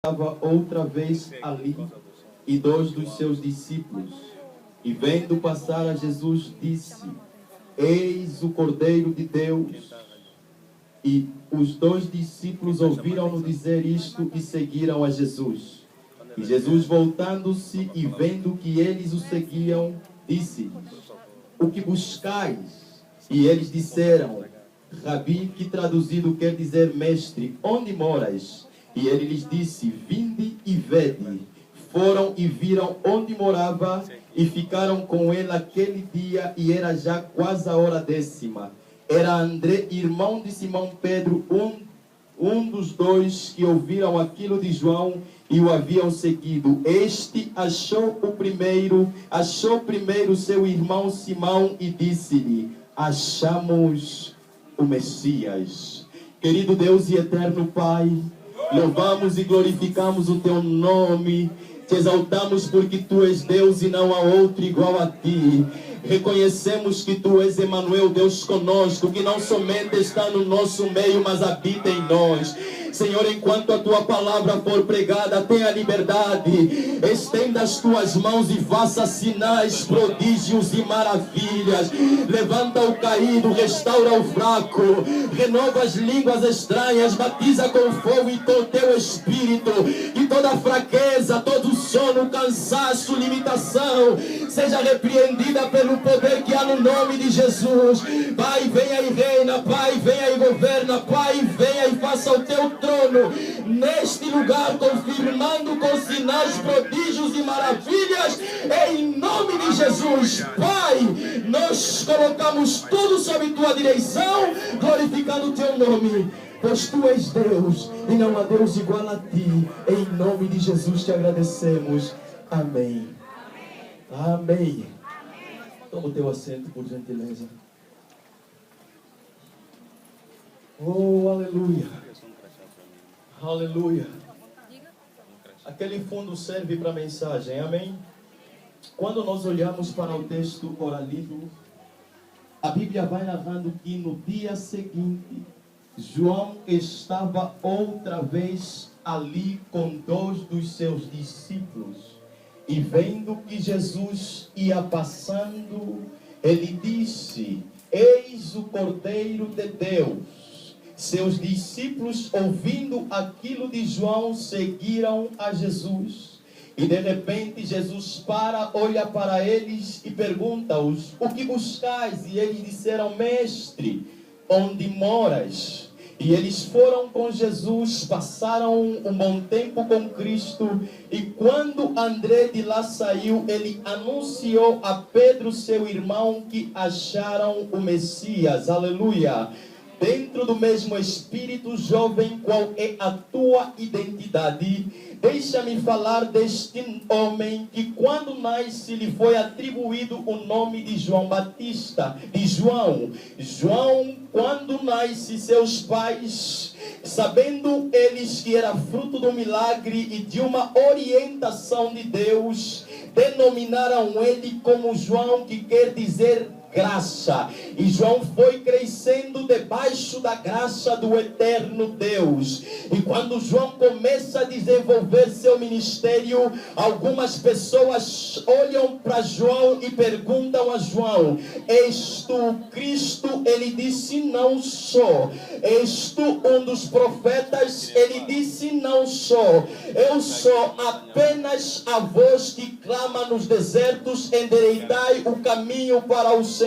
estava outra vez ali, e dois dos seus discípulos. E vendo passar a Jesus, disse: Eis o Cordeiro de Deus. E os dois discípulos ouviram-no dizer isto e seguiram a Jesus. E Jesus, voltando-se e vendo que eles o seguiam, disse-lhes: O que buscais? E eles disseram: Rabi, que traduzido quer dizer mestre, onde moras? E ele lhes disse: Vinde e vede. Foram e viram onde morava e ficaram com ele aquele dia, e era já quase a hora 10ª. Era André, irmão de Simão Pedro, um dos dois que ouviram aquilo de João e o haviam seguido. Este achou primeiro seu irmão Simão e disse-lhe: Achamos o Messias. Querido Deus e eterno Pai, louvamos e glorificamos o teu nome. Te exaltamos porque tu és Deus e não há outro igual a ti. Reconhecemos que tu és Emanuel, Deus conosco, que não somente está no nosso meio, mas habita em nós. Senhor, enquanto a tua palavra for pregada, tenha liberdade. Estenda as tuas mãos e faça sinais, prodígios e maravilhas. Levanta o caído, restaura o fraco, renova as línguas estranhas, batiza com fogo e com teu espírito. E toda fraqueza, todo sono, cansaço, limitação, seja repreendida pelo poder que há no nome de Jesus. Pai, venha e reina. Pai, venha e governa. Pai, venha e faça o teu trono neste lugar, confirmando com sinais, prodígios e maravilhas, em nome de Jesus. Pai, nós colocamos tudo sob tua direção, glorificando o teu nome, pois tu és Deus e não há Deus igual a ti. Em nome de Jesus te agradecemos. Amém. Amém. Toma o teu assento, por gentileza. Oh, aleluia. Aleluia. Aquele fundo serve para a mensagem, amém? Quando nós olhamos para o texto oralido, a Bíblia vai narrando que no dia seguinte, João estava outra vez ali com dois dos seus discípulos. E vendo que Jesus ia passando, ele disse: Eis o Cordeiro de Deus. Seus discípulos, ouvindo aquilo de João, seguiram a Jesus. E de repente Jesus olha para eles e pergunta-os: O que buscais? E eles disseram: Mestre, onde moras? E eles foram com Jesus, passaram um bom tempo com Cristo. E quando André de lá saiu, ele anunciou a Pedro, seu irmão, que acharam o Messias. Aleluia. Dentro do mesmo espírito, jovem, qual é a tua identidade? Deixa-me falar deste homem que, quando nasce, lhe foi atribuído o nome de João Batista, de João. João, quando nasce, seus pais, sabendo eles que era fruto do milagre e de uma orientação de Deus, denominaram ele como João, que quer dizer graça. E João foi crescendo debaixo da graça do eterno Deus. E quando João começa a desenvolver seu ministério, algumas pessoas olham para João e perguntam a João: És tu Cristo? Ele disse: Não sou. És tu um dos profetas? Ele disse: Não sou. Eu sou apenas a voz que clama nos desertos: endireitai o caminho para o Senhor.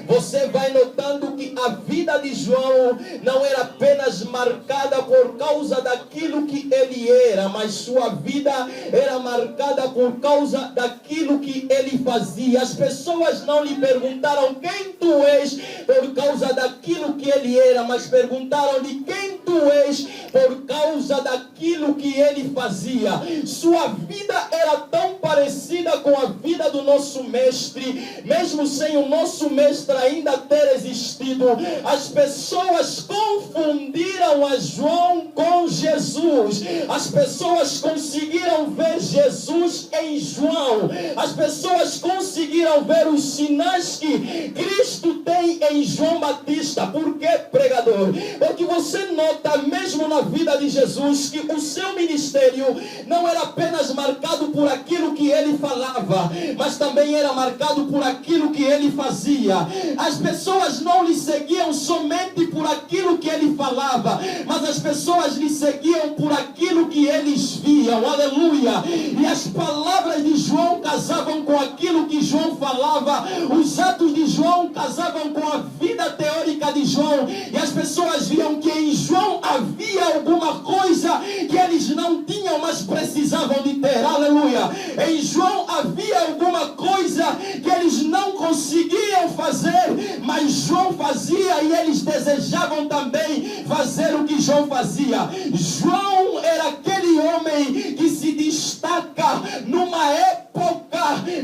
Você vai notando que a vida de João não era apenas marcada por causa daquilo que ele era, mas sua vida era marcada por causa daquilo que ele fazia. As pessoas não lhe perguntaram quem tu és por causa daquilo que ele era, mas perguntaram-lhe quem tu és por causa daquilo que ele fazia. Sua vida era tão parecida com a vida do nosso mestre, mesmo sem o nosso mestre ainda ter existido. As pessoas confundiram a João com Jesus. As pessoas conseguiram ver Jesus em João. As pessoas conseguiram ver os sinais que Cristo tem em João Batista. Por que, pregador? Porque você nota, mesmo na vida de Jesus que o seu ministério não era apenas marcado por aquilo que ele falava, mas também era marcado por aquilo que ele fazia. As pessoas não lhe seguiam somente por aquilo que ele falava, mas as pessoas lhe seguiam por aquilo que eles viam. Aleluia! E as palavras de João casavam com aquilo que João falava, os atos de João casavam com a vida teórica de João, e as pessoas viam que em João havia alguma coisa que eles não tinham, mas precisavam de ter. Aleluia! Em João havia alguma coisa que eles não conseguiam fazer, mas João fazia, e eles desejavam também fazer o que João fazia. João era aquele homem que se destaca numa época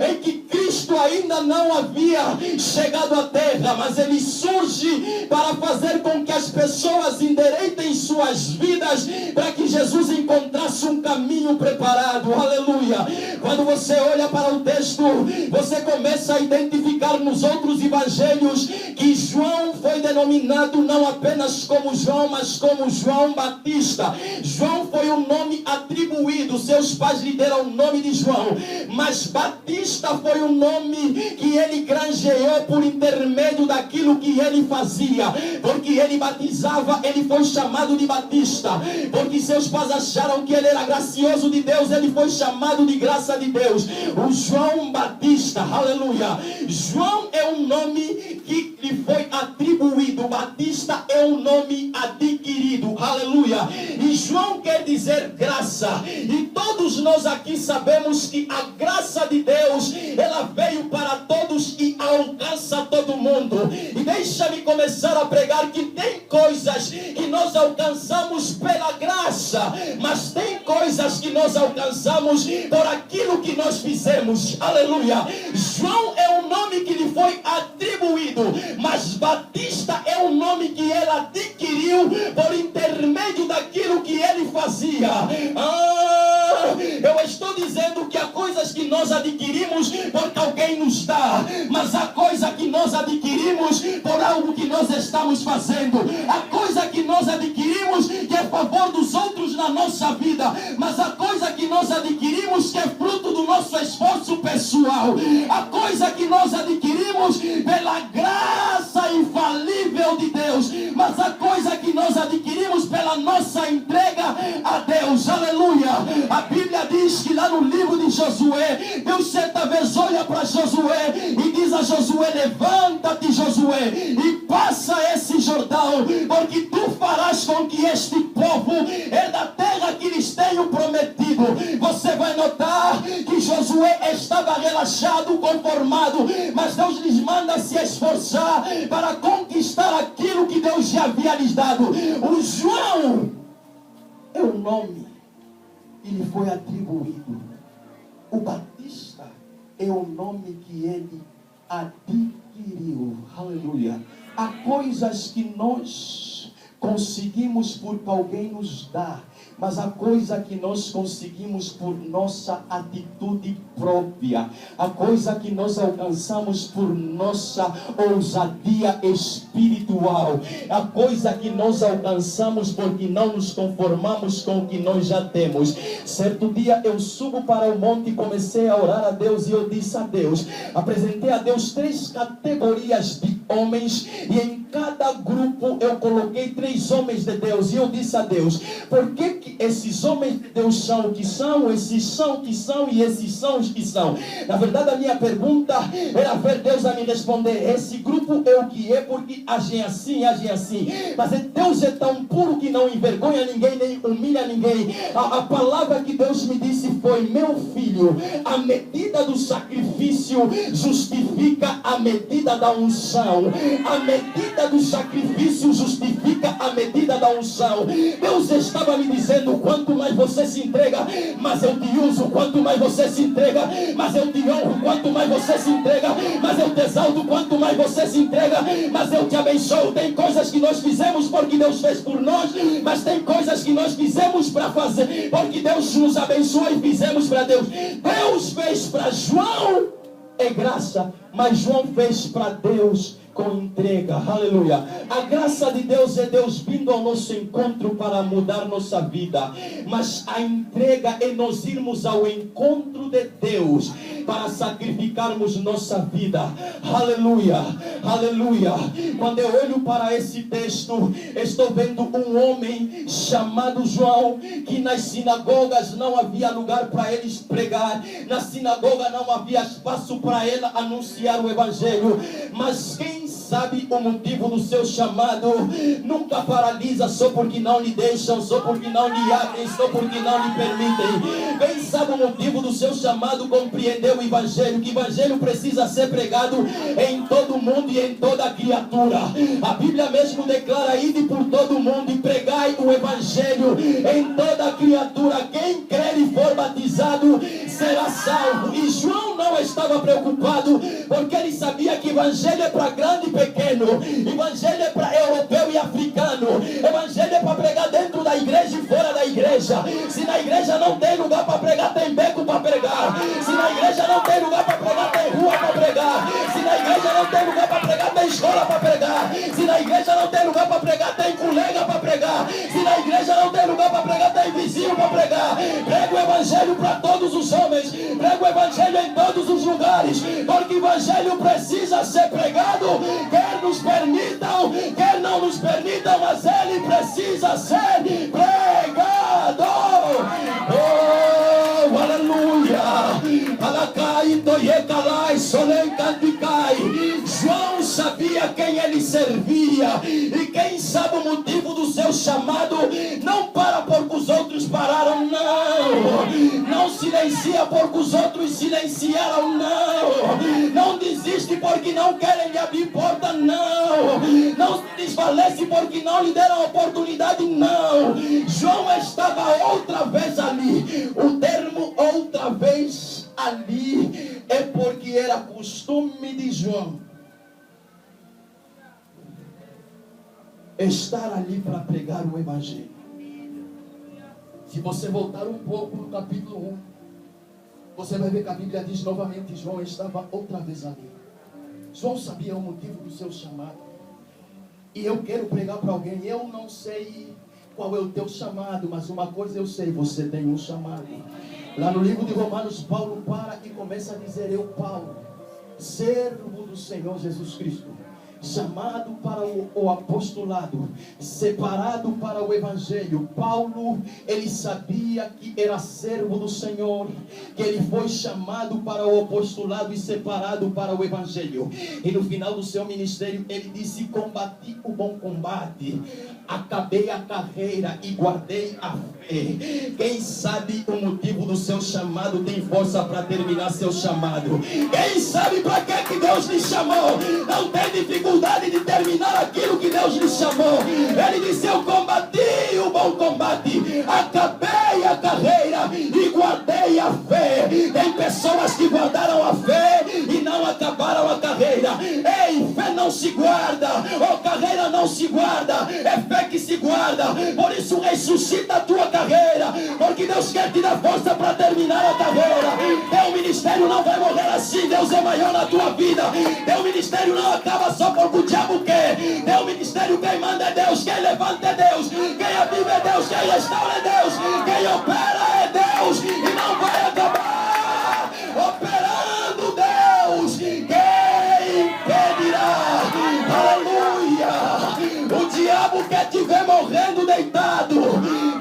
em que Cristo ainda não havia chegado à terra, mas ele surge para fazer com que as pessoas endireitem suas vidas, para que Jesus encontrasse um caminho preparado. Aleluia! Quando você olha para o texto, você começa a identificar nos outros evangelhos que João foi denominado não apenas como João, mas como João Batista. João foi um nome atribuído, seus pais lhe deram o nome de João, mas Batista foi um nome que ele granjeou por intermédio daquilo que ele fazia. Porque ele batizava, ele foi chamado de Batista. Porque seus pais acharam que ele era gracioso de Deus, ele foi chamado de graça de Deus. O João Batista, aleluia. João é um nome que lhe foi atribuído, Batista é um nome adquirido, aleluia. E João quer dizer graça, e todos nós aqui sabemos que a graça de Deus, ela veio para todos e alcança todo mundo. E deixa-me começar a pregar que tem coisas que nós alcançamos pela graça, mas tem coisas que nós alcançamos por aquilo que nós fizemos, aleluia. João é um nome que lhe foi atribuído, mas Batista é um nome que ele adquiriu por intermédio daquilo que ele fazia. Eu estou dizendo que há coisas que nós adquirimos porque alguém nos dá, mas há coisa que nós adquirimos por algo que nós estamos fazendo. Há coisa que nós adquirimos que é a favor dos outros na nossa vida, mas há coisa que nós adquirimos que é fruto do nosso esforço pessoal. Há coisa que nós adquirimos pela graça infalível de Deus, mas há coisa que nós adquirimos pela nossa entrega a Deus. Aleluia! A Bíblia diz que lá no livro de Josué, Deus certa vez olha para Josué e diz a Josué: levanta-te, Josué, e passa esse Jordão, porque tu farás com que este povo herda a terra que lhes tenho prometido. Você vai notar que Josué estava relaxado, conformado, mas Deus lhes manda se esforçar para conquistar aquilo que Deus já havia lhes dado. O João é um nome que lhe foi atribuído. O Batista é o nome que ele adquiriu. Aleluia. Há coisas que nós conseguimos porque alguém nos dá, mas a coisa que nós conseguimos por nossa atitude própria, a coisa que nós alcançamos por nossa ousadia espiritual, a coisa que nós alcançamos porque não nos conformamos com o que nós já temos. Certo dia eu subo para o monte e comecei a orar a Deus, e eu disse a Deus, apresentei a Deus 3 categorias de homens, e em cada grupo eu coloquei 3 homens de Deus, e eu disse a Deus: por que esses homens de Deus são o que são, esses são o que são e esses são os que são? Na verdade, a minha pergunta era ver Deus a me responder: esse grupo é o que é porque agem assim, agem assim. Mas Deus é tão puro que não envergonha ninguém, nem humilha ninguém. A palavra que Deus me disse foi: meu filho, a medida do sacrifício justifica a medida da unção. A medida do sacrifício justifica a medida da unção. Deus estava me dizendo: quanto mais você se entrega, mas eu te uso. Quanto mais você se entrega, mas eu te honro. Quanto mais você se entrega, mas eu te exalto. Quanto mais você se entrega, mas eu te abençoo. Tem coisas que nós fizemos porque Deus fez por nós, mas tem coisas que nós fizemos para fazer porque Deus nos abençoou e fizemos para Deus. Deus fez para João é graça, mas João fez para Deus com entrega, aleluia. A graça de Deus é Deus vindo ao nosso encontro para mudar nossa vida, mas a entrega é nós irmos ao encontro de Deus para sacrificarmos nossa vida, aleluia, aleluia. Quando eu olho para esse texto, estou vendo um homem chamado João, que nas sinagogas não havia lugar para eles pregar, na sinagoga não havia espaço para ele anunciar o evangelho, mas quem sabe o motivo do seu chamado nunca paralisa só porque não lhe deixam, só porque não lhe abrem, só porque não lhe permitem. Quem sabe o motivo do seu chamado compreendeu o evangelho, que o evangelho precisa ser pregado em todo mundo e em toda criatura. A Bíblia mesmo declara: ide por todo mundo e pregai o evangelho em toda criatura. Quem crer e for batizado será salvo. E João não estava preocupado, porque ele sabia que evangelho é para grande e pequeno, evangelho é para europeu e africano, evangelho é para pregar dentro da igreja e fora da igreja. Se na igreja não tem lugar para pregar, tem beco para pregar. Se na igreja não tem lugar para pregar, tem rua para pregar. Se na igreja não tem lugar para pregar, tem escola para pregar. Se na igreja não tem lugar para pregar, tem colega para pregar. Se na igreja não tem lugar para pregar, tem vizinho para pregar. Prega o evangelho para todos os homens, prega o evangelho em todos os lugares, porque o evangelho precisa ser pregado, quer nos permitam, quer não nos permitam, mas ele precisa ser pregado. Oh, aleluia! João sabia quem ele servia, e quem sabe o motivo do seu chamado não para porque os outros pararam, não silencia porque os outros silenciaram, não desiste porque não querem lhe abrir porta, não se desvalece porque não lhe deram oportunidade, não. João estava outra vez ali. O termo outra vez ali é porque era costume de João estar ali para pregar o evangelho. Se você voltar um pouco no capítulo 1, você vai ver que a Bíblia diz novamente: João estava outra vez ali. João sabia o motivo do seu chamado. E eu quero pregar para alguém: eu não sei qual é o teu chamado, mas uma coisa eu sei: você tem um chamado. Lá no livro de Romanos, Paulo para e começa a dizer: eu, Paulo, servo do Senhor Jesus Cristo, chamado para o apostolado, separado para o evangelho. Paulo, ele sabia que era servo do Senhor, que ele foi chamado para o apostolado e separado para o evangelho. E no final do seu ministério ele disse: combati o bom combate, acabei a carreira e guardei a fé. Quem sabe o motivo do seu chamado tem força para terminar seu chamado. Quem sabe para que Deus lhe chamou não tem dificuldade de terminar aquilo que Deus lhe chamou. Ele disse: eu combati o bom combate, acabei a carreira e guardei a fé. Tem pessoas que guardaram a fé e não acabaram a carreira. Ei, fé não se guarda, ou carreira não se guarda, é fé que se guarda. Por isso ressuscita a tua carreira, porque Deus quer te dar força para terminar a carreira. Teu ministério não vai morrer assim. Deus é maior na tua vida. Teu ministério não acaba só porque o diabo quer. Teu ministério, quem manda é Deus, quem levanta é Deus, quem aviva é Deus, quem restaura é Deus, quem opera é Deus, e não vai acabar operando Deus. Quem impedirá? Aleluia! O diabo quer te ver morrendo deitado,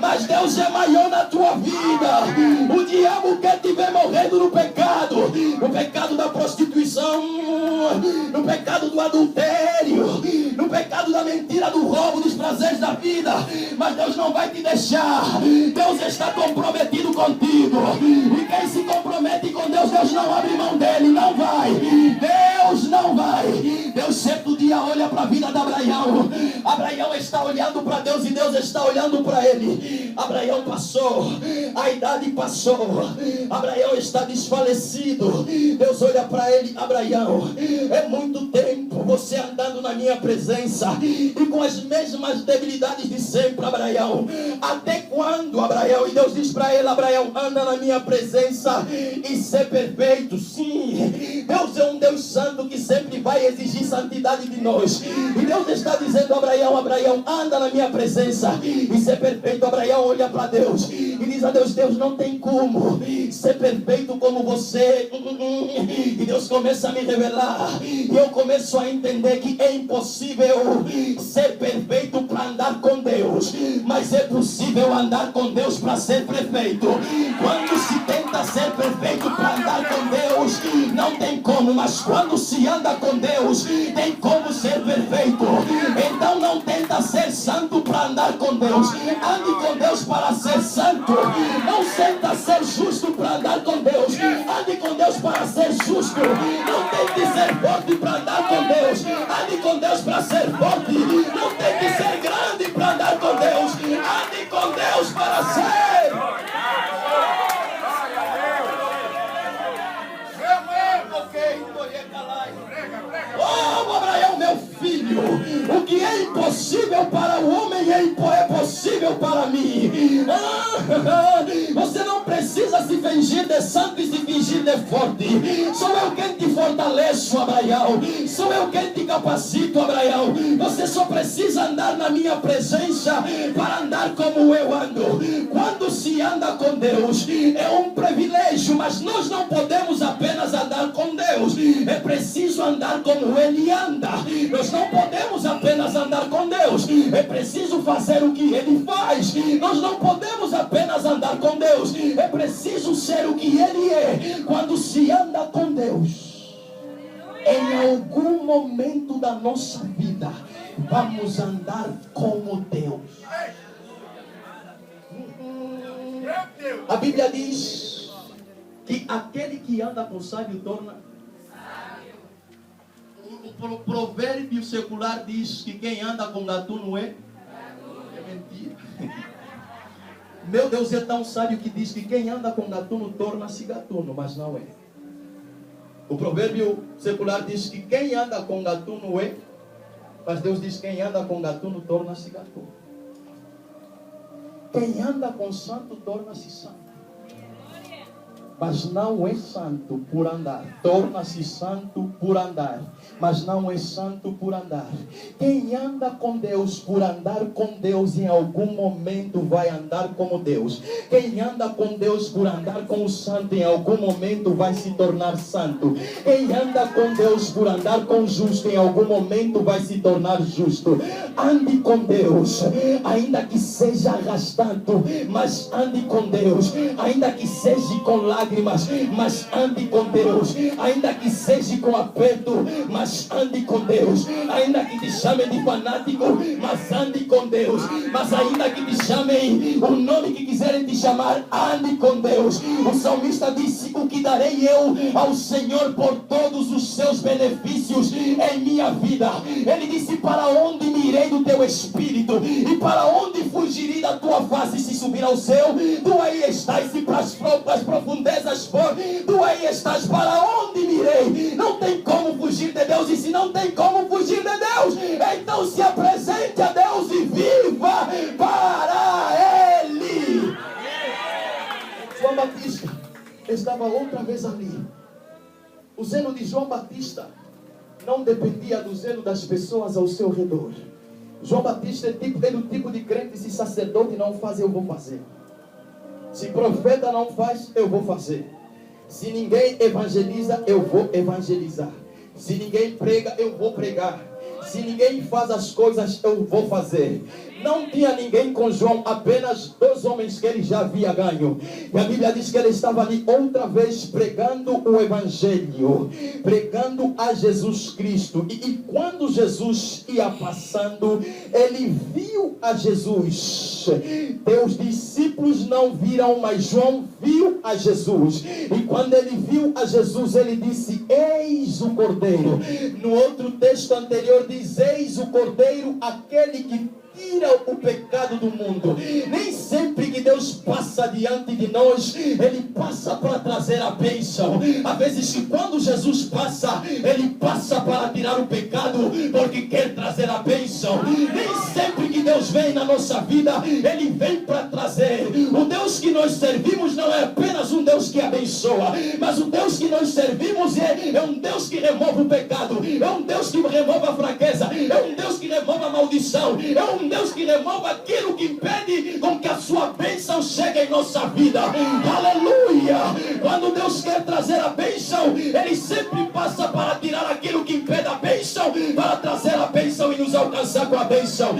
mas Deus é maior na tua vida. O diabo quer te ver morrendo no pecado da prostituição, no pecado do adultério, no pecado da mentira, do roubo, dos prazeres da vida. Mas Deus não vai te deixar. Deus está comprometido contigo, e quem se compromete com Deus, Deus não abre mão dele. Não vai, Deus não vai. Deus certo dia olha para a vida de Abraão. Abraão está olhando para Deus e Deus está olhando para ele. Abraão passou, a idade passou, Abraão está desfalecido. Deus olha para ele: Abraão, é muito tempo você andando na minha presença e com as mesmas debilidades de sempre. Abraão, até quando, Abraão? E Deus diz para ele: Abraão, anda na minha presença e ser perfeito. Sim, Deus é um Deus santo que sempre vai exigir santidade de nós. E Deus está dizendo a Abraão: Abraão, anda na minha presença e ser perfeito. Abraão olha para Deus e diz a Deus: Deus, não tem como ser perfeito como você. E Deus começa a me revelar e eu começo a entender que é impossível ser perfeito para andar com Deus, mas é possível andar com Deus para ser perfeito. Quando se tenta ser perfeito para andar com Deus, não tem como, mas quando se anda com Deus, tem como ser perfeito. Então não tenta ser santo para andar com Deus, ande com Deus para ser santo. Não tenta ser justo para andar com Deus, ande com Deus para ser justo. Não tente ser forte para andar com Deus, ande com Deus para ser forte. Não tente ser grande para andar com Deus, ande com Deus para ser. Oh, Abraão, meu filho, o que é impossível para o homem é possível para mim. Você não precisa se fingir de santo e se fingir de forte. Sou eu quem te fortaleço, Abraão. Sou eu quem te capacito, Abraão. Você só precisa andar na minha presença para andar como eu ando. Quando se anda com Deus, é um privilégio, mas nós não podemos apenas andar com Deus. É preciso andar como Ele anda. Nós não podemos apenas andar com Deus. É preciso fazer o que Ele faz. Nós não podemos apenas andar com Deus. É preciso ser o que Ele é. Quando se anda com Deus, em algum momento da nossa vida, vamos andar como Deus. A Bíblia diz que aquele que anda com sábio torna. O provérbio secular diz que quem anda com gatuno é mentira. Meu Deus é tão sábio que diz que quem anda com gatuno torna-se gatuno, mas não é. O provérbio secular diz que quem anda com gatuno é, mas Deus diz que quem anda com gatuno torna-se gatuno. Quem anda com santo torna-se santo, mas não é santo por andar. Torna-se santo por andar, mas não é santo por andar. Quem anda com Deus por andar com Deus, em algum momento vai andar como Deus. Quem anda com Deus por andar com o santo, em algum momento vai se tornar santo. Quem anda com Deus por andar com o justo, em algum momento vai se tornar justo. Ande com Deus, ainda que seja arrastado, mas ande com Deus. Ainda que seja com lágrimas, mas ande com Deus. Ainda que seja com aperto, mas ande com Deus. Ainda que te chamem de fanático, mas ande com Deus. Mas ainda que te chamem o nome que quiserem te chamar, ande com Deus. O salmista disse: o que darei eu ao Senhor por todos os seus benefícios em minha vida? Ele disse: para onde me irei do teu espírito? E para onde fugirei da tua face? Se subir ao céu, tu aí estás. E para as profundezas for, tu aí estás. Para onde me irei? Não tem como fugir de Deus. E se não tem como fugir de Deus, então se apresente a Deus e viva para Ele. João Batista estava outra vez ali. O zelo de João Batista não dependia do zelo das pessoas ao seu redor. João Batista era o tipo de crente: se sacerdote não faz, eu vou fazer. Se profeta não faz, eu vou fazer. Se ninguém evangeliza, eu vou evangelizar. Se ninguém prega, eu vou pregar. Se ninguém faz as coisas, eu vou fazer. Não tinha ninguém com João, apenas 2 homens que ele já havia ganho. E a Bíblia diz que ele estava ali outra vez pregando o Evangelho, pregando a Jesus Cristo. E quando Jesus ia passando, ele viu a Jesus. Teus discípulos não viram, mas João viu a Jesus. E quando ele viu a Jesus, ele disse: eis o Cordeiro. No outro texto anterior diz: eis o Cordeiro, aquele que tira o pecado do mundo. Nem sempre que Deus passa diante de nós, Ele passa para trazer a bênção. Às vezes que quando Jesus passa, Ele passa para tirar o pecado, porque quer trazer a bênção. Nem sempre que Deus vem na nossa vida, Ele vem para trazer. O Deus Deus que nós servimos não é apenas um Deus que abençoa, mas o Deus que nós servimos é um Deus que remove o pecado, é um Deus que remove a fraqueza, é um Deus que remove a maldição, é um Deus que remove aquilo que impede com que a sua bênção chegue em nossa vida. Aleluia! Quando Deus quer trazer a bênção, Ele sempre passa para tirar aquilo que impede a bênção, para trazer a bênção e nos alcançar com a bênção.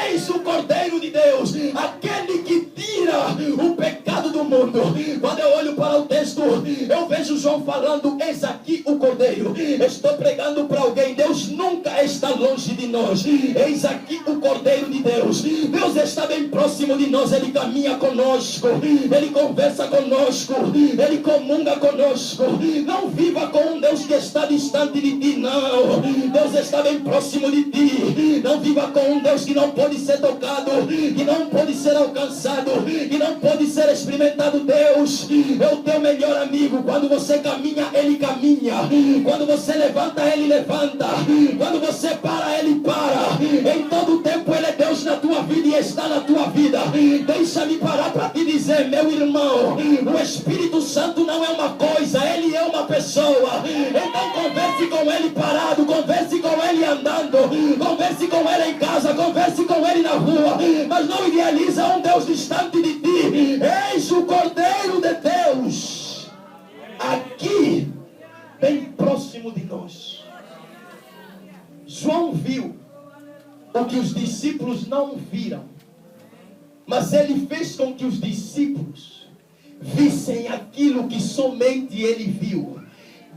Eis o Cordeiro de Deus, aquele que tira o pecado do mundo. Quando eu olho para o texto, eu vejo João falando: eis aqui o Cordeiro. Estou pregando para alguém: Deus nunca está longe de nós. Eis aqui o Cordeiro de Deus. Deus está bem próximo de nós. Ele caminha conosco, Ele conversa conosco, Ele comunga conosco. Não viva com um Deus que está distante de ti, não. Deus está bem próximo de ti. Não viva com um Deus que não pode ser tocado, que não pode ser alcançado, que não pode ser experimentado. Deus é o teu melhor amigo. Quando você caminha, Ele caminha. Quando você levanta, Ele levanta. Quando você para, Ele para. Em todo tempo Ele é Deus na tua vida e está na tua vida. Deixa-me parar para te dizer, meu irmão, o Espírito Santo não é uma coisa, Ele é uma pessoa. Então converse com Ele parado, converse com Ele andando, converse com Ele em casa, converse com Ele na rua, mas não idealiza um Deus distante de ti. Eis o Cordeiro de Deus, aqui, bem próximo de nós. João viu o que os discípulos não viram, mas ele fez com que os discípulos vissem aquilo que somente ele viu.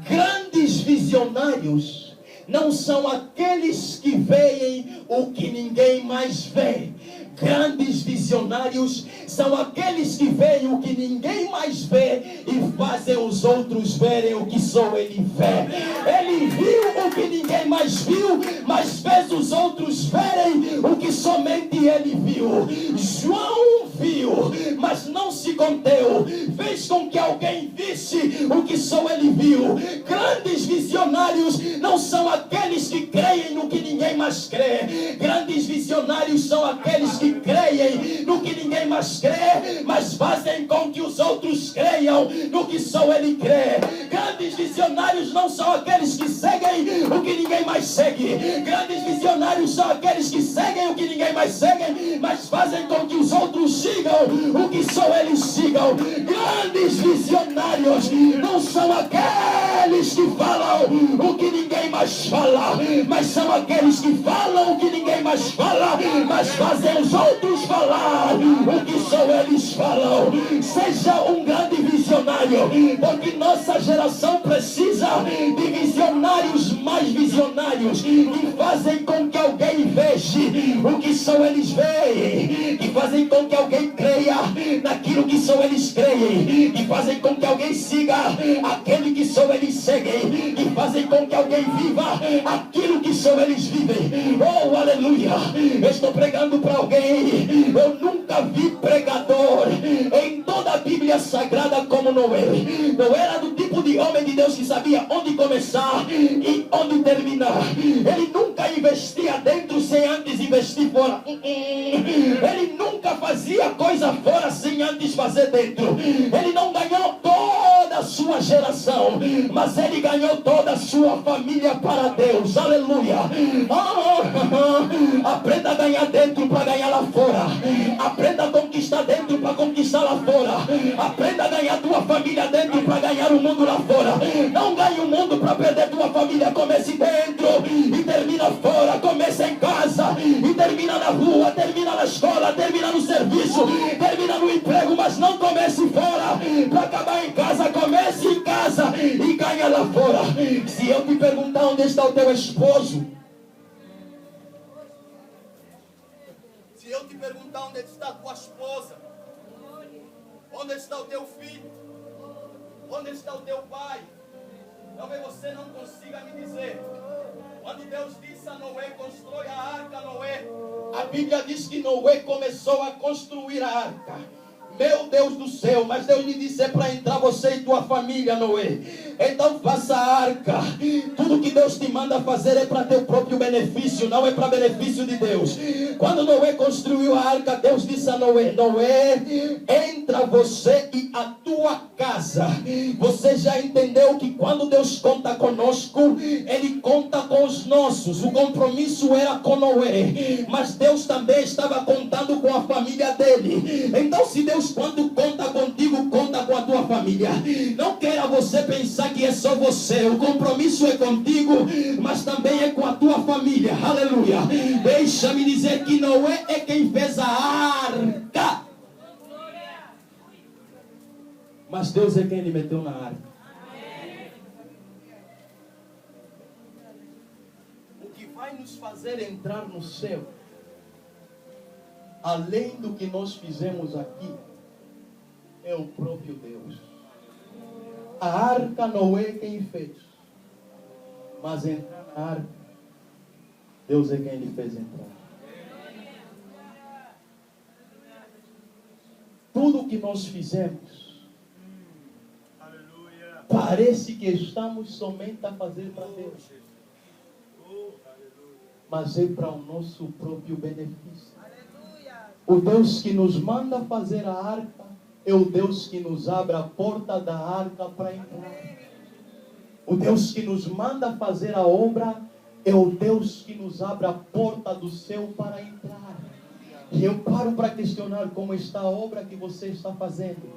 Grandes visionários não são aqueles que veem o que ninguém mais vê. Grandes visionários são aqueles que veem o que ninguém mais vê e fazem os outros verem o que só ele vê. Ele viu o que ninguém mais viu, mas fez os outros verem o que somente ele viu. João viu, mas não se conteu. Fez com que alguém visse o que só ele viu. Grandes visionários não são aqueles que creem no que ninguém mais crê. Grandes visionários são aqueles que creem no que ninguém mais crê, mas fazem com que os outros creiam no que só ele crê. Grandes visionários não são aqueles que seguem o que ninguém mais segue. Grandes visionários são aqueles que seguem o que ninguém mais segue, mas fazem com que os outros sigam o que só eles sigam. Grandes visionários não são aqueles que falam o que ninguém mais fala, mas são aqueles que falam o que ninguém mais fala, mas fazem os outros falar o que só eles falam. Seja um grande visionário, porque nossa geração precisa de visionários mais visionários, que fazem com que alguém veja o que só eles veem, que fazem com que alguém creia naquilo que só eles creem, que fazem com que alguém siga aquele que só eles seguem, que fazem com que alguém viva aquilo que só eles vivem. Oh, aleluia! Eu estou pregando para alguém. Eu nunca vi pregador em toda a Bíblia Sagrada como Noé. Noé era do tipo de homem de Deus que sabia onde começar e onde terminar. Ele nunca investia dentro sem antes investir fora. Ele nunca fazia coisa fora sem antes fazer dentro. Ele não ganhou toda a sua geração, mas ele ganhou toda a sua família para Deus. Aleluia! Aprenda a ganhar dentro para ganhar lá fora. Aprenda a conquistar dentro para conquistar lá fora. Aprenda a ganhar tua família dentro para ganhar o mundo lá fora. Não ganhe o mundo para perder tua família. Comece dentro e termina fora. Comece em casa e termina na rua, termina na escola, termina no serviço, termina no emprego, mas não comece fora para acabar em casa. Comece em casa e ganha lá fora. Se eu te perguntar onde está o teu esposo, se eu te perguntar onde está a tua esposa, onde está o teu filho, onde está o teu pai, talvez você não consiga me dizer. Quando Deus disse a Noé, constrói a arca, Noé, a Bíblia diz que Noé começou a construir a arca. Meu Deus do céu, mas Deus lhe disse é para entrar você e tua família, Noé. Então faça a arca. Tudo que Deus te manda fazer é para teu próprio benefício, não é para benefício de Deus. Quando Noé construiu a arca, Deus disse a Noé: Noé, entra você e a tua casa. Você já entendeu que quando Deus conta conosco, Ele conta com os nossos. O compromisso era com Noé, mas Deus também estava contando com a família dele. Então se Deus quando conta contigo, conta com a tua família. Não queira você pensar que é só você. O compromisso é contigo, mas também é com a tua família. Aleluia. Deixa-me dizer que Noé é quem fez a arca, mas Deus é quem lhe meteu na arca. O que vai nos fazer entrar no céu, além do que nós fizemos aqui, é o próprio Deus. A arca não é quem fez, mas entrar na arca, Deus é quem lhe fez entrar. Tudo que nós fizemos, parece que estamos somente a fazer para Deus, mas é para o nosso próprio benefício. O Deus que nos manda fazer a arca é o Deus que nos abre a porta da arca para entrar. O Deus que nos manda fazer a obra é o Deus que nos abre a porta do céu para entrar. E eu paro para questionar como está a obra que você está fazendo.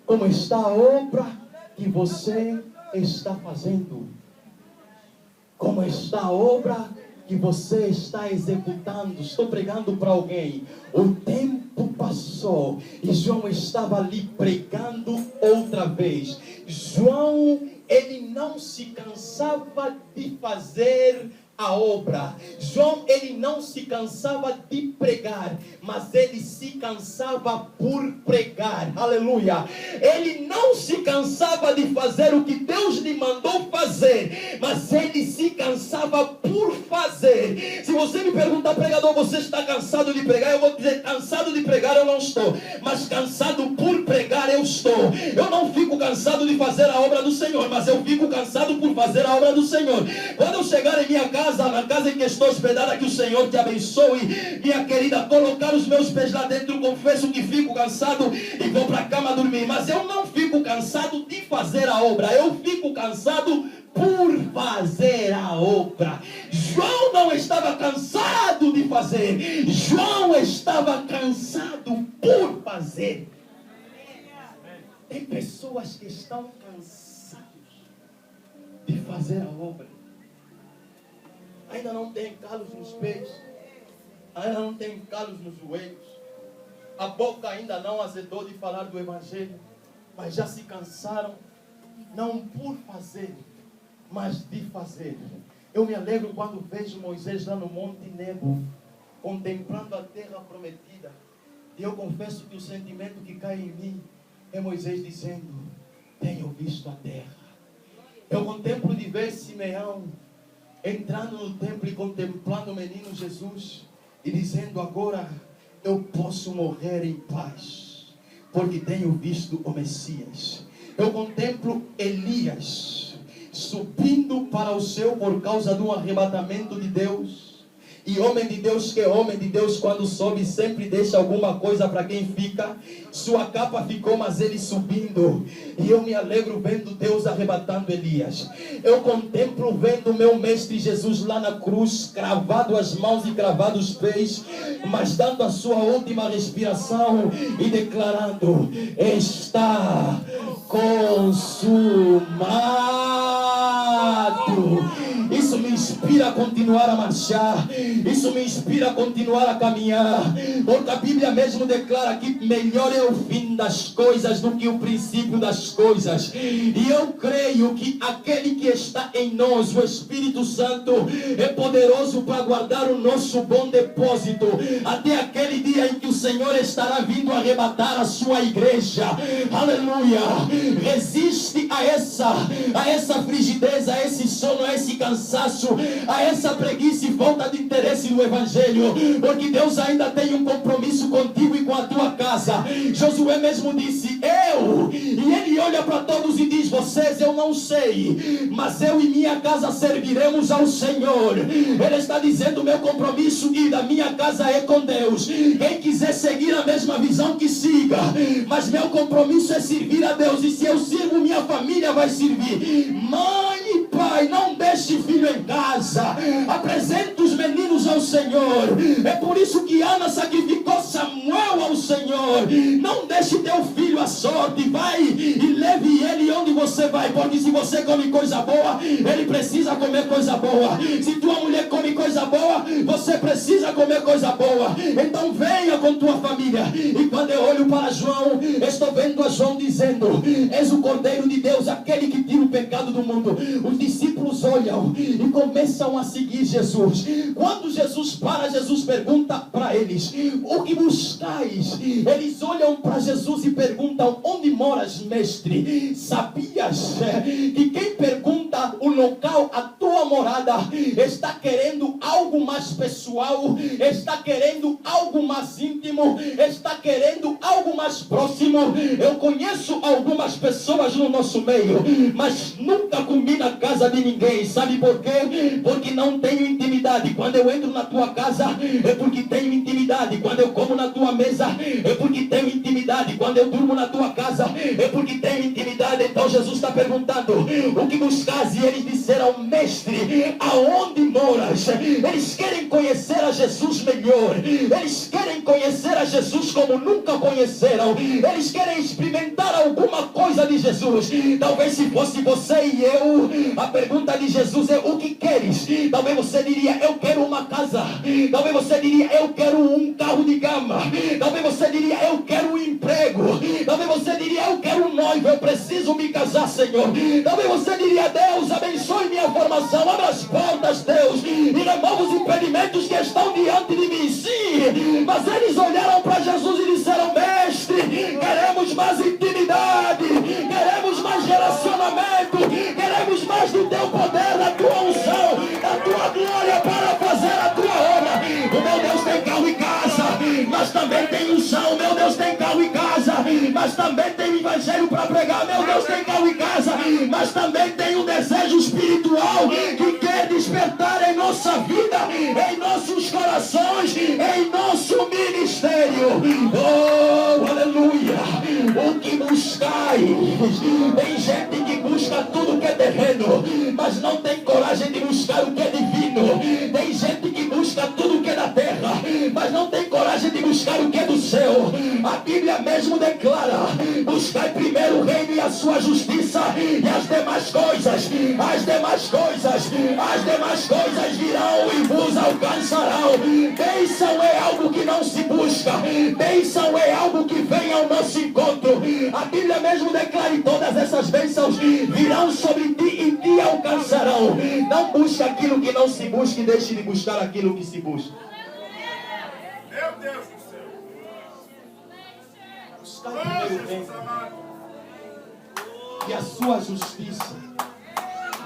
Como está a obra que você está fazendo? Como está a obra que você está executando? Estou pregando para alguém. O tempo passou e João estava ali pregando outra vez. João, ele não se cansava de fazer a obra. João, ele não se cansava de pregar, mas ele se cansava por pregar. Aleluia. Ele não se cansava de fazer o que Deus lhe mandou fazer, mas ele se cansava por fazer. Se você me perguntar, pregador, você está cansado de pregar? Eu vou dizer, cansado de pregar eu não estou, mas cansado por pregar eu estou. Eu não fico cansado de fazer a obra do Senhor, mas eu fico cansado por fazer a obra do Senhor. Quando eu chegar em minha casa, na casa em que estou hospedada, que o Senhor te abençoe, minha querida, colocar os meus pés lá dentro, confesso que fico cansado e vou para a cama dormir, mas eu não fico cansado de fazer a obra, eu fico cansado por fazer a obra. João não estava cansado de fazer, João estava cansado por fazer. Tem pessoas que estão cansadas de fazer a obra. Ainda não tem calos nos pés, ainda não tem calos nos joelhos, a boca ainda não azedou de falar do Evangelho, mas já se cansaram, não por fazer, mas de fazer. Eu me alegro quando vejo Moisés lá no Monte Nebo, contemplando a terra prometida, e eu confesso que o sentimento que cai em mim é Moisés dizendo: tenho visto a terra. Eu contemplo de ver Simeão entrando no templo e contemplando o menino Jesus e dizendo: agora eu posso morrer em paz, porque tenho visto o Messias. Eu contemplo Elias subindo para o céu por causa de um arrebatamento de Deus. E homem de Deus que é homem de Deus, quando sobe sempre deixa alguma coisa para quem fica. Sua capa ficou, mas ele subindo. E eu me alegro vendo Deus arrebatando Elias. Eu contemplo vendo meu mestre Jesus lá na cruz, cravado as mãos e cravado os pés, mas dando a sua última respiração e declarando: está consumado. Isso me inspira a continuar a marchar. Isso me inspira a continuar a caminhar. Porque a Bíblia mesmo declara que melhor é o fim das coisas do que o princípio das coisas. E eu creio que aquele que está em nós, o Espírito Santo, é poderoso para guardar o nosso bom depósito até aquele dia em que o Senhor estará vindo arrebatar a sua igreja. Aleluia. Resiste a essa frigidez, a esse sono, a esse cansaço, a essa preguiça e falta de interesse no Evangelho, porque Deus ainda tem um compromisso contigo e com a tua casa. Josué mesmo disse: eu, e ele olha para todos e diz: vocês eu não sei, mas eu e minha casa serviremos ao Senhor. Ele está dizendo: meu compromisso e da minha casa é com Deus. Quem quiser seguir a mesma visão que siga, mas meu compromisso é servir a Deus, e se eu sirvo, minha família vai servir. Mãe e pai, não deixe filho em casa, apresente os meninos ao Senhor. É por isso que Ana sacrificou Samuel ao Senhor. Não deixe teu filho à sorte, vai e leve ele onde você vai, porque se você come coisa boa, ele precisa comer coisa boa. Se tua mulher come coisa boa, você precisa comer coisa boa. Então venha com tua família. E quando eu olho para João, estou vendo a João dizendo: és o Cordeiro de Deus, aquele que tira o pecado do mundo. Os discípulos olham e começam a seguir Jesus. Quando Jesus para, Jesus pergunta para eles: o que buscais? Eles olham para Jesus e perguntam: onde moras, mestre? Sabias que quem pergunta o local, a tua morada, está querendo algo mais pessoal, está querendo algo mais íntimo, está querendo algo mais próximo? Eu conheço algumas pessoas no nosso meio, mas nunca comi na casa de ninguém. Sabe por quê? Porque não tenho intimidade. Quando eu entro na tua casa, é porque tenho intimidade. Quando eu como na tua mesa, é porque tenho intimidade. Quando eu durmo na tua casa, é porque tenho intimidade. Então Jesus está perguntando: o que buscas? E eles disseram: mestre, aonde moras? Eles querem conhecer a Jesus melhor. Eles querem conhecer a Jesus como nunca conheceram. Eles querem experimentar alguma coisa de Jesus. Talvez se fosse você e eu, a pergunta de Jesus é: o que queres? Talvez você diria: eu quero uma casa. Talvez você diria: eu quero um carro de gama. Talvez você diria: eu quero um emprego. Talvez você diria: eu quero um noivo, eu preciso me casar, Senhor. Talvez você diria: Deus, abençoe minha formação, abra as portas, Deus, e remova os impedimentos que estão diante de mim. Sim, mas eles olharam para Jesus e disseram: mestre, queremos mais intimidade, queremos mais relacionamento, queremos mais do teu poder, da tua unção, da tua glória para fazer a tua obra. O meu Deus tem carro e casa, mas também tem unção. Meu Deus tem carro e casa, mas também tem evangelho para pregar. Meu Deus tem carro e casa, mas também tem um desejo espiritual que quer despertar em nossa vida, em nossos corações, em nosso ministério. Oh, aleluia! O que buscais? Tem gente que busca tudo que é terreno, mas não tem coragem de buscar o que é divino. Tem gente que busca tudo que é da terra, mas não tem coragem de buscar o que é do céu. A Bíblia mesmo declara: buscai primeiro o reino e a sua justiça, e as demais coisas virão e vos alcançarão. Bênção é algo que não se busca, bênção é algo que vem ao nosso encontro. A Bíblia mesmo declara: e todas essas bênçãos virão sobre ti e te alcançarão. Não busque aquilo que não se busca, e deixe de buscar aquilo que se busca. Meu Deus do céu. Buscar primeiro o reino e a sua justiça,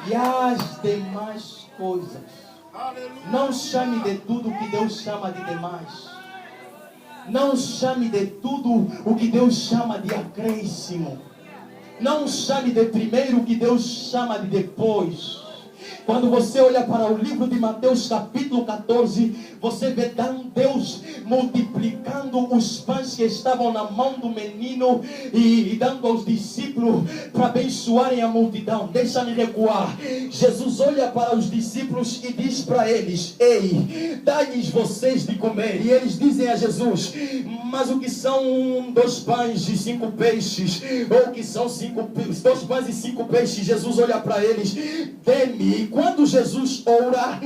e as demais coisas. Não chame de tudo o que Deus chama de demais. Não chame de tudo o que Deus chama de acréscimo. Não chame de primeiro o que Deus chama de depois. Quando você olha para o livro de Mateus capítulo 14, você vê Deus multiplicando os pães que estavam na mão do menino e dando aos discípulos para abençoarem a multidão. Deixa-me recuar. Jesus olha para os discípulos e diz para eles: ei, dai-lhes vocês de comer. E eles dizem a Jesus: mas o que são 2 pães e 5 peixes? Ou o que são 2 pães e 5 peixes? Jesus olha para eles: dê-me. quando Jesus ora,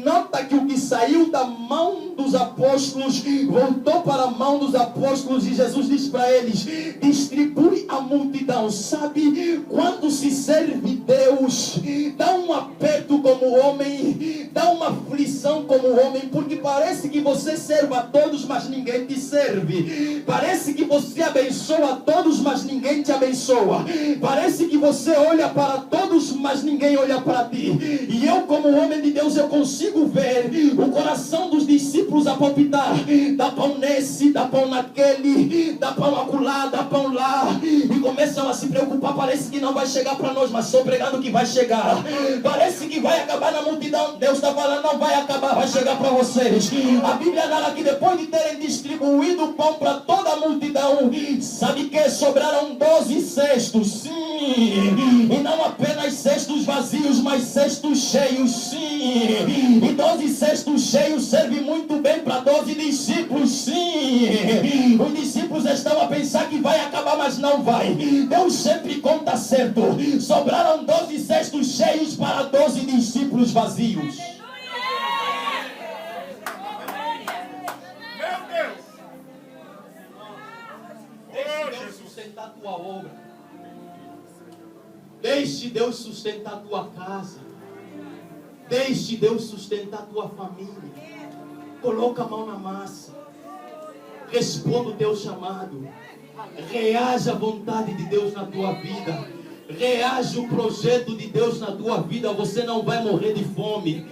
nota que o que saiu da mão dos apóstolos voltou para a mão dos apóstolos, e Jesus diz para eles: distribui a multidão. Sabe, quando se serve Deus, dá um aperto como homem, dá uma aflição como homem, porque parece que você serve a todos, mas ninguém te serve. Parece que você abençoa a todos, mas ninguém te abençoa. Parece que você olha para todos, mas ninguém olha para ti. E eu, como homem de Deus, eu consigo ver o coração dos discípulos a palpitar: dá pão nesse, dá pão naquele, dá pão acolá, dá pão lá. E começam a se preocupar. Parece que não vai chegar para nós, mas estou pregando que vai chegar. Parece que vai acabar na multidão. Deus está falando: não vai acabar, vai chegar para vocês. A Bíblia narra que depois de terem distribuído o pão para toda a multidão, sabe que sobraram 12 cestos, sim, e não apenas cestos vazios, mas cestos cheios, sim, e 12 cestos cheios servem muito bem para 12 discípulos, sim. Os discípulos estão a pensar que vai acabar, mas não vai. Deus sempre conta certo. Sobraram 12 cestos cheios para 12 discípulos vazios. Sustentar a tua obra. Deixe Deus sustentar a tua casa. Deixe Deus sustentar a tua família. Coloca a mão na massa. Responda o teu chamado. Reaja a vontade de Deus na tua vida. Reaja o projeto de Deus na tua vida. Você não vai morrer de fome.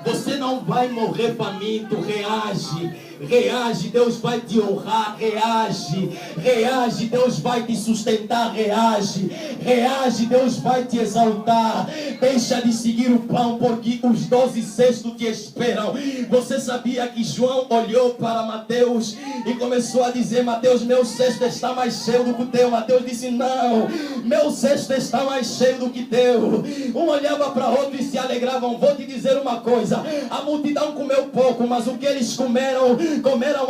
Você não vai morrer faminto. Reage. Reage, Deus vai te honrar. Reage. Reage, Deus vai te sustentar. Reage. Reage, Deus vai te exaltar. Deixa de seguir o pão, porque os 12 cestos te esperam. Você sabia que João olhou para Mateus e começou a dizer: Mateus, meu cesto está mais cheio do que o teu. Mateus disse: não, meu cesto está mais cheio do que teu. Um olhava para outro e se alegravam. Vou te dizer uma coisa: a multidão comeu pouco, mas o que eles comeram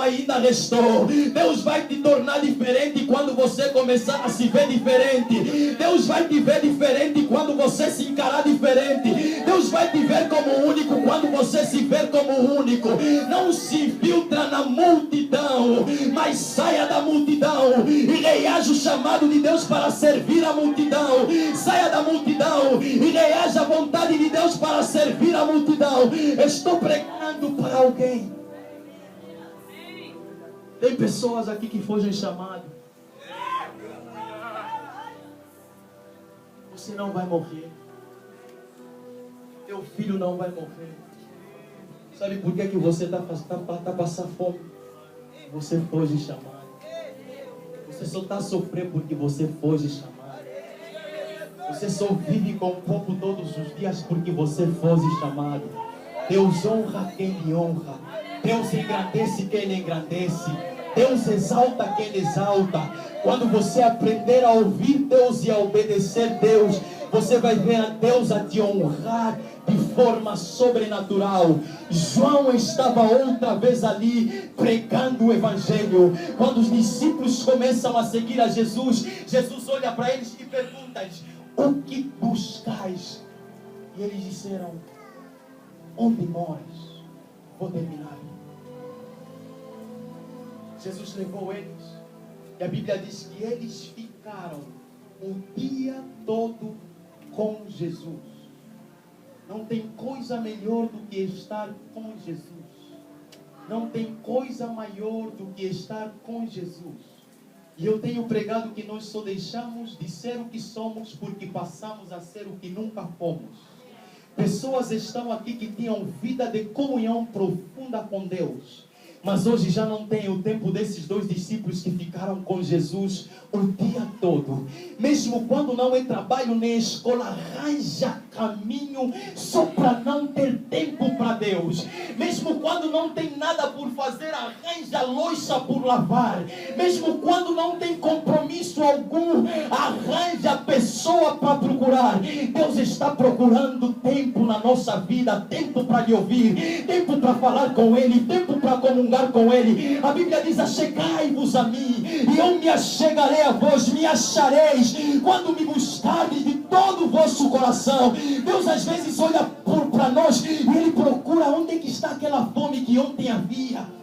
ainda restou. Deus vai te tornar diferente quando você começar a se ver diferente. Deus vai te ver diferente quando você se encarar diferente. Deus vai te ver como único quando você se ver como único. Não se infiltra na multidão, mas saia da multidão e reaja o chamado de Deus para servir a multidão. Saia da multidão e reaja a vontade de Deus para servir a multidão. Estou pregando para alguém. Tem pessoas aqui que fogem chamado. Você não vai morrer. Teu filho não vai morrer. Sabe por que você está passando fome? Você foge chamado. Você só está sofrendo porque você foge chamado. Você só vive com pouco todos os dias porque você foge chamado. Deus honra quem lhe honra. Deus engrandece quem lhe engrandece. Deus exalta quem lhe exalta. Quando você aprender a ouvir Deus e a obedecer Deus, você vai ver a Deus a te honrar de forma sobrenatural. João estava outra vez ali pregando o Evangelho. Quando os discípulos começam a seguir a Jesus, Jesus olha para eles e pergunta: o que buscais? E eles disseram: onde moras? Vou terminar. Jesus levou eles, e a Bíblia diz que eles ficaram o dia todo com Jesus. Não tem coisa melhor do que estar com Jesus. Não tem coisa maior do que estar com Jesus. E eu tenho pregado que nós só deixamos de ser o que somos porque passamos a ser o que nunca fomos. Pessoas estão aqui que tinham vida de comunhão profunda com Deus, mas hoje já não tem o tempo desses dois discípulos que ficaram com Jesus o dia todo. Mesmo quando não é trabalho nem escola, arranja caminho só para não ter tempo para Deus. Mesmo quando não tem nada por fazer, arranja louça por lavar. Mesmo quando não tem compromisso algum, arranja pessoa para procurar. Deus está procurando tempo na nossa vida, tempo para lhe ouvir, tempo para falar com Ele, tempo para comungar comungar com Ele. A Bíblia diz: achegai-vos a mim, e eu me achegarei a vós, me achareis, quando me buscardes de todo o vosso coração. Deus às vezes olha para nós e Ele procura onde é que está aquela fome que ontem havia.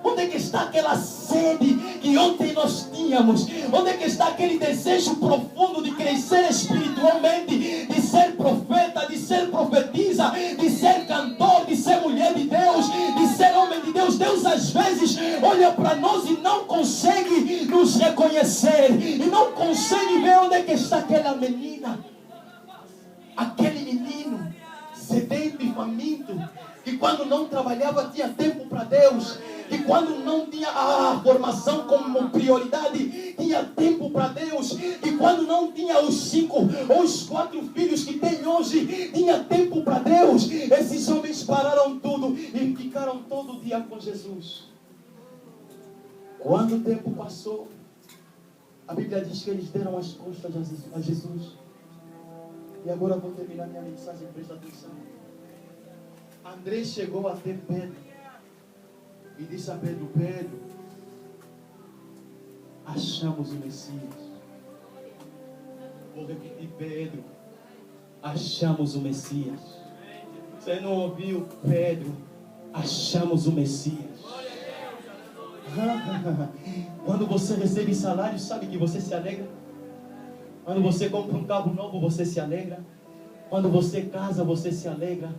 Onde é que está aquela sede que ontem nós tínhamos? Onde é que está aquele desejo profundo de crescer espiritualmente, de ser profeta, de ser profetisa, de ser cantor, de ser mulher de Deus, de ser homem de Deus? Deus às vezes olha para nós e não consegue nos reconhecer, e não consegue ver onde é que está aquela menina, aquele menino sedento e faminto, que quando não trabalhava tinha tempo para Deus, que quando não tinha a formação como prioridade, tinha tempo para Deus, que quando não tinha os 5 ou os 4 filhos que tem hoje, tinha tempo para Deus. Esses homens pararam tudo e ficaram todo dia com Jesus. Quando o tempo passou, a Bíblia diz que eles deram as costas a Jesus. E agora vou terminar minha mensagem, presta atenção. André chegou até Pedro e disse a Pedro: Pedro, achamos o Messias. Vou repetir: Pedro, achamos o Messias. Você não ouviu? Pedro, achamos o Messias. Quando você recebe salário, sabe que você se alegra? Quando você compra um carro novo, você se alegra? Quando você casa, você se alegra?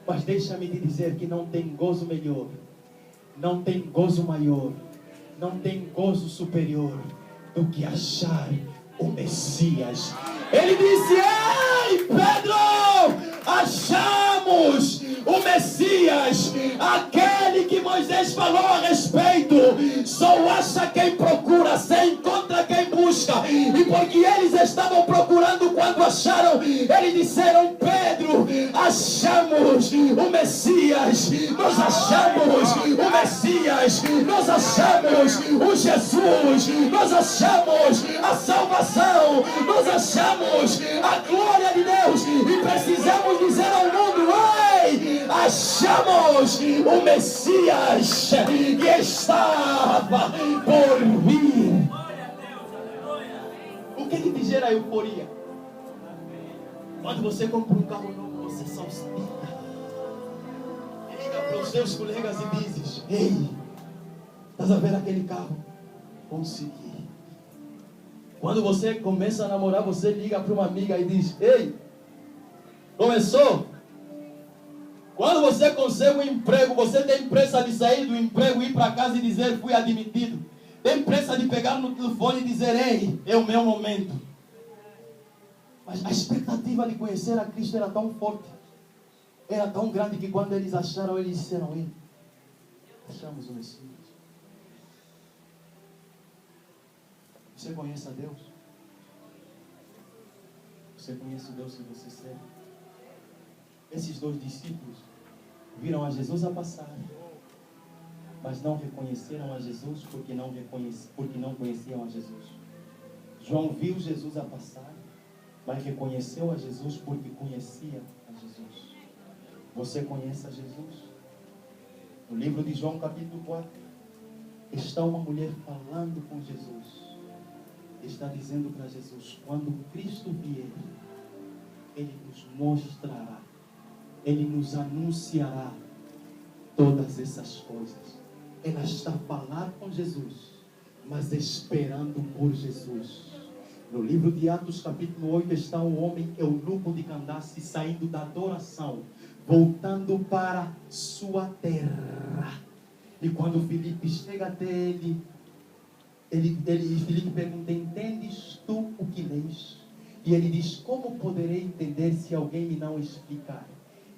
Mas deixa-me te dizer que não tem gozo melhor, não tem gozo maior, não tem gozo superior do que achar o Messias. Ele disse: ei, Pedro, achamos o Messias, aquele que Moisés falou a respeito. Só acha quem procura, se encontra quem busca. E porque eles estavam procurando, quando acharam, eles disseram: Pedro, achamos o Messias. Nós achamos o Messias, nós achamos o Jesus, nós achamos a salvação, nós achamos a glória de Deus. E precisamos dizer ao mundo: ei, achamos o Messias que estava por vir. O que te gera euforia? Quando você compra um carro novo, você saltita, liga para os seus colegas e dizes: ei, estás a ver aquele carro? Consegui. Quando você começa a namorar, você liga para uma amiga e diz: ei, começou? Quando você consegue um emprego, você tem pressa de sair do emprego, ir para casa e dizer: fui admitido. Tem pressa de pegar no telefone e dizer: ei, é o meu momento. Mas a expectativa de conhecer a Cristo era tão forte, era tão grande, que quando eles acharam, eles disseram: ei, achamos o Messias. Você conhece a Deus? Você conhece o Deus que você serve? Esses 2 discípulos viram a Jesus a passar, mas não reconheceram a Jesus porque não conheciam a Jesus. João viu Jesus a passar, mas reconheceu a Jesus porque conhecia a Jesus. Você conhece a Jesus? No livro de João capítulo 4, está uma mulher falando com Jesus. Está dizendo para Jesus: quando Cristo vier, Ele nos mostrará, Ele nos anunciará todas essas coisas. Ela está a falar com Jesus, mas esperando por Jesus. No livro de Atos capítulo 8 está um homem eunuco de Candace saindo da adoração, voltando para sua terra. E quando Filipe chega até ele, Filipe pergunta: entendes tu o que lês? E ele diz: como poderei entender se alguém me não explicar?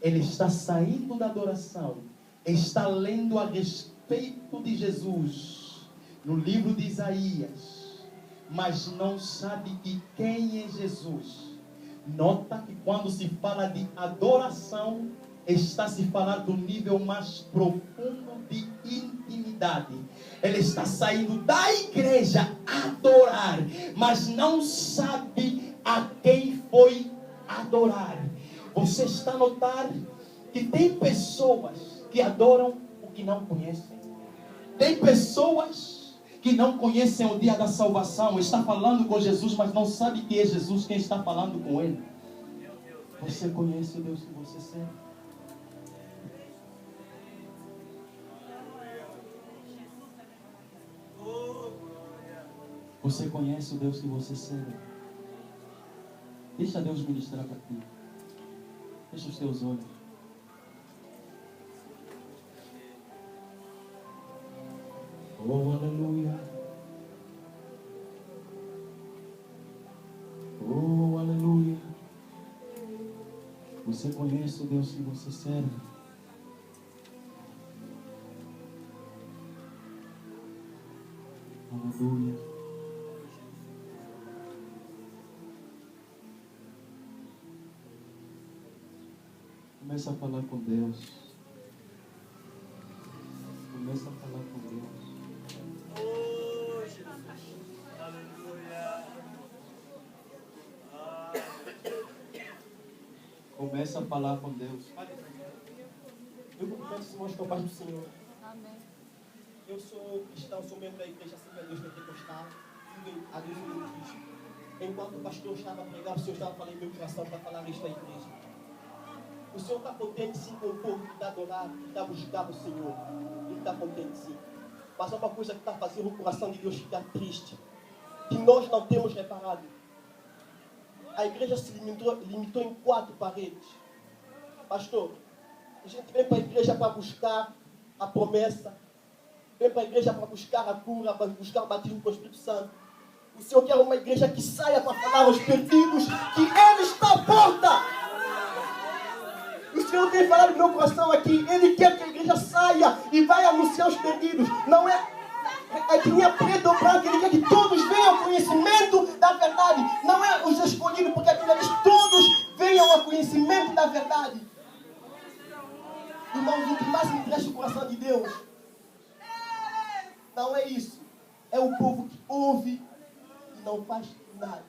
Ele está saindo da adoração, está lendo a respeito de Jesus no livro de Isaías, mas não sabe de quem é Jesus. Nota que quando se fala de adoração, está se falando do nível mais profundo de intimidade. Ele está saindo da igreja a adorar, mas não sabe a quem foi adorar. Você está a notar que tem pessoas que adoram o que não conhecem. Tem pessoas que não conhecem o dia da salvação, está falando com Jesus, mas não sabe que é Jesus quem está falando com ele. Você conhece o Deus que você serve? Você conhece o Deus que você serve? Deixa Deus ministrar para ti. Fecha os teus olhos. Oh, aleluia. Oh, aleluia. Você conhece o Deus que você serve? Aleluia. Começa a falar com Deus. Começa a falar com Deus. Oh, Jesus. Aleluia. Começa a falar com Deus. Eu cumprimento os irmãos com a paz do Senhor. Amém. Eu sou cristão, sou membro da igreja Assembleia de Deus Pentecostal, vivo há 2 minutos. Enquanto o pastor estava a pregar, o Senhor estava falando em meu coração para falar nesta igreja. O Senhor está contente sim com o povo que está adorando, que está buscando o Senhor. Ele está contente sim. Mas há uma coisa que está fazendo o coração de Deus ficar triste, que nós não temos reparado. A igreja se limitou em 4 paredes. Pastor, a gente vem para a igreja para buscar a promessa, vem para a igreja para buscar a cura, para buscar o batismo com o Espírito Santo. O Senhor quer uma igreja que saia para falar aos perdidos que Ele está à porta. O Senhor tem falado no meu coração aqui, Ele quer que a igreja saia e vai anunciar os perdidos. Não é que nem preto ou branco, Ele quer que todos venham ao conhecimento da verdade. Não é os escolhidos, porque aqui Ele diz todos venham ao conhecimento da verdade. Irmãos, o que mais me interessa o coração de Deus não é isso. É o povo que ouve e não faz nada.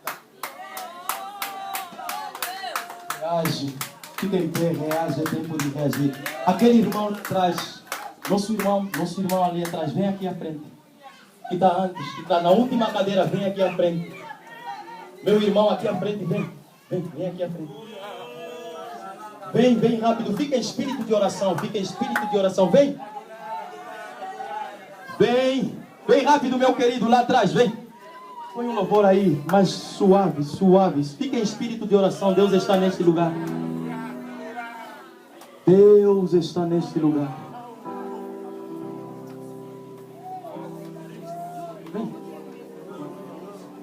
Reage. Fica em pé, reage, é tempo de reagir. Aquele irmão atrás, nosso irmão ali atrás, vem aqui à frente. Que está antes, que está na última cadeira, vem aqui à frente. Meu irmão aqui à frente, vem aqui à frente. Vem rápido, fica em espírito de oração, vem. Vem rápido, meu querido, lá atrás, vem. Põe um louvor aí, mais suave. Fica em espírito de oração, Deus está neste lugar. Deus está neste lugar.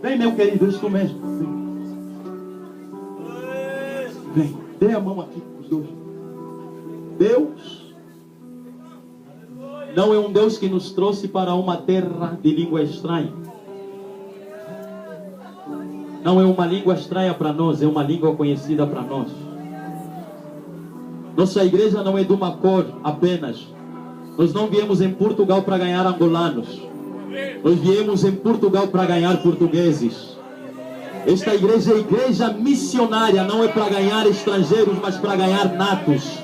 Vem, meu querido, isso mesmo. Vem, dê a mão aqui para os dois. Deus não é um Deus que nos trouxe para uma terra de língua estranha. Não é uma língua estranha para nós, é uma língua conhecida para nós. Nossa igreja não é de uma cor apenas. Nós não viemos em Portugal para ganhar angolanos. Nós viemos em Portugal para ganhar portugueses. Esta igreja é igreja missionária, não é para ganhar estrangeiros, mas para ganhar natos.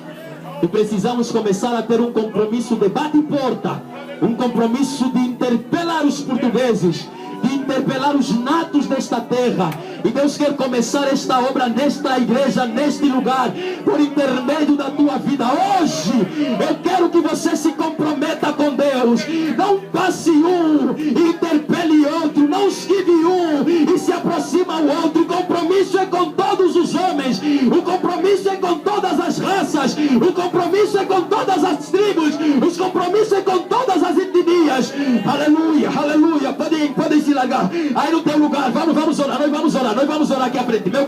E precisamos começar a ter um compromisso de bate-porta, um compromisso de interpelar os portugueses, de interpelar os natos desta terra. E Deus quer começar esta obra nesta igreja, neste lugar, por intermédio da tua vida. Hoje, eu quero que você se comprometa com Deus. Não passe um e interpele outro. Não esquive um e se aproxima o outro. O compromisso é com todos os homens. O compromisso é com todas as raças. O compromisso é com todas as tribos. O compromisso é com todas as etnias. Aleluia, aleluia. Podem se largar aí no teu lugar. Vamos orar, nós vamos orar aqui à frente. Meu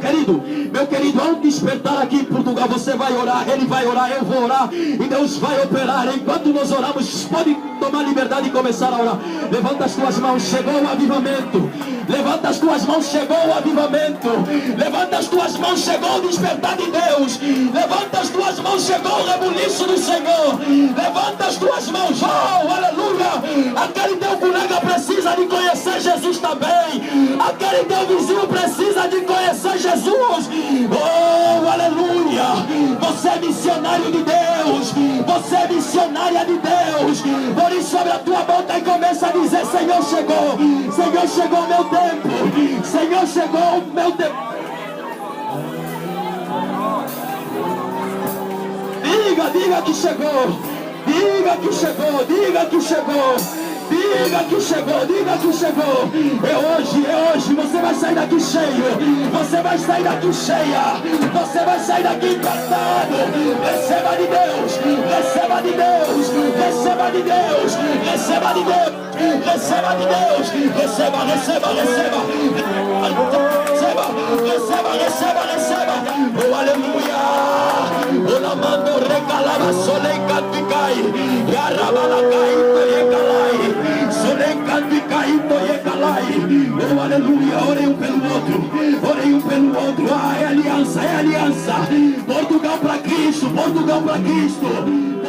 querido, há um despertar aqui em Portugal. Você vai orar, ele vai orar, eu vou orar, e Deus vai operar. Enquanto nós oramos, pode tomar liberdade e começar a orar. Levanta as tuas mãos, chegou o avivamento. Levanta as tuas mãos, chegou o avivamento. Levanta as tuas mãos, chegou o despertar de Deus. Levanta as tuas mãos, chegou o rebuliço do Senhor. Levanta as tuas mãos, oh, aleluia. Aquele teu colega precisa de conhecer Jesus também. Aquele teu vizinho precisa de conhecer Jesus. Oh, aleluia. Você é missionário de Deus. Você é missionária de Deus. Por isso abre a tua boca e começa a dizer: Senhor, chegou. Senhor, chegou o meu tempo. Senhor, chegou o meu tempo. Diga que chegou. Diga que chegou. Diga que chegou. Diga que chegou, diga que chegou. É hoje, você vai sair daqui cheio. Você vai sair daqui cheia. Você vai sair daqui impactado. Receba de Deus, receba de Deus, receba de Deus, receba de Deus, receba de Deus, receba, receba, receba, receba, receba, receba. Oh, aleluia. O lamando recalava solenca picai. E arrabalacai recalai. Oh, aleluia, orem um pelo outro, orem um pelo outro. Ah, é aliança, é aliança. Portugal para Cristo, Portugal para Cristo.